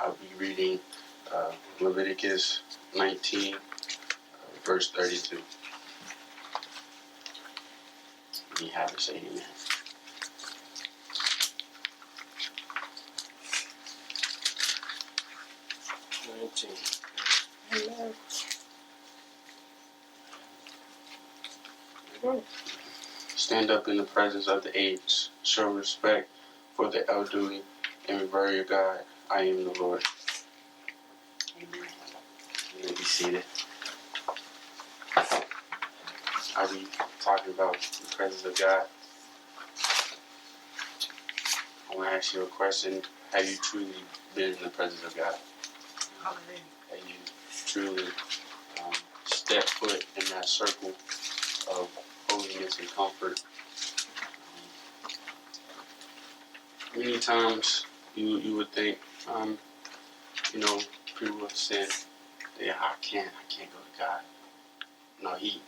I'll be reading Leviticus 19, verse 32. When you have it, say amen. Amen. Stand up in the presence of the aged. Show respect for the elderly and revere your God. I am the Lord. Amen. You may be seated. I'll be talking about the presence of God. I want to ask you a question. Have you truly been in the presence of God? Hallelujah. Have you truly stepped foot in that circle of holiness and comfort? Many times you would think, people would say, yeah, I can't go to God. No, he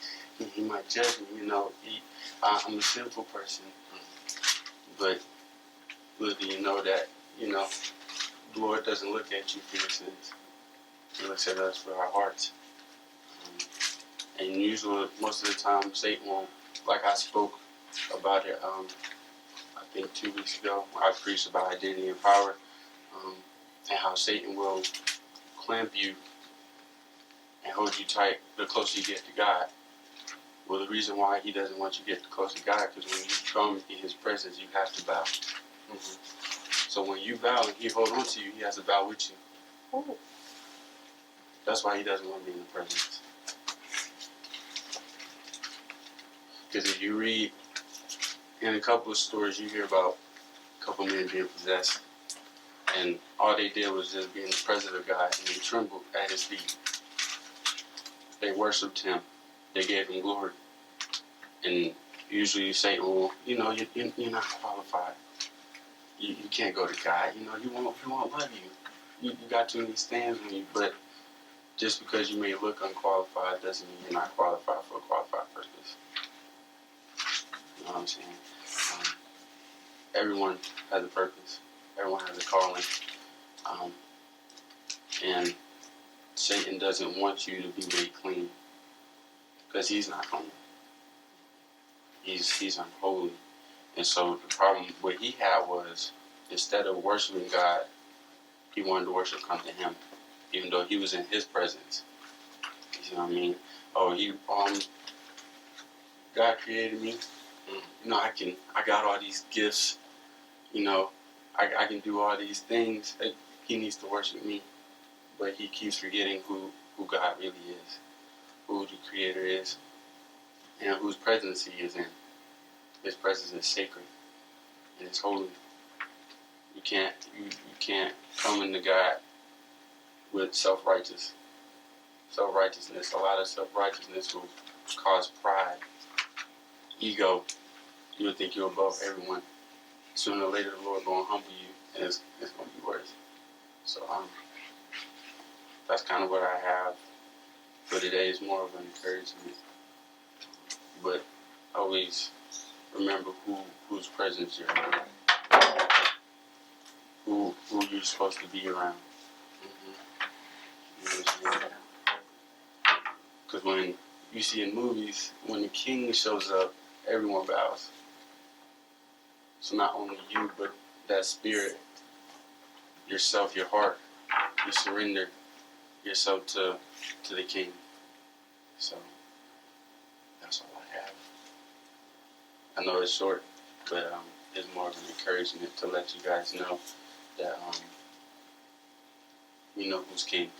might judge me. I'm a sinful person. But little do you know that, the Lord doesn't look at you for your sins. He looks at us for our hearts. And usually, most of the time, Satan won't, like I spoke about it, I think 2 weeks ago, I preached about identity and power, and how Satan will clamp you and hold you tight the closer you get to God. Well, the reason why he doesn't want you to get close to God, because when you come in his presence, you have to bow. So when you bow and he hold on to you, he has to bow with you. Ooh. That's why he doesn't want to be in the presence. Because if you read in a couple of stories, you hear about a couple men being possessed, and all they did was just be in the presence of God, and they trembled at his feet. They worshipped him. They gave him glory. And usually Satan will, you're not qualified. You can't go to God. He won't love you. You got too many stands on you. But just because you may look unqualified doesn't mean you're not qualified for a qualified purpose. You know what I'm saying? Everyone has a purpose. Everyone has a calling. And Satan doesn't want you to be made clean, because he's not clean. He's unholy. And so the problem what he had was, instead of worshiping God, he wanted to worship come to him, even though he was in his presence. You know what I mean? Oh, God created me. I got all these gifts. I can do all these things. He needs to worship me, but he keeps forgetting who God really is, who the Creator is, and whose presence he is in. His presence is sacred and it's holy. You can't come into God with self-righteousness. A lot of self-righteousness will cause pride, ego. You would think you're above everyone. Sooner or later, the Lord going to humble you, and it's going to be worse. So that's kind of what I have for today. Is more of an encouragement, but always remember whose presence you're in, who you're supposed to be around. Because when you see in movies, when the king shows up, everyone bows. So not only you, but that spirit, yourself, your heart, you surrender yourself to the king. So that's all I have. I know it's short, but it's more of an encouragement to let you guys know that we know who's king.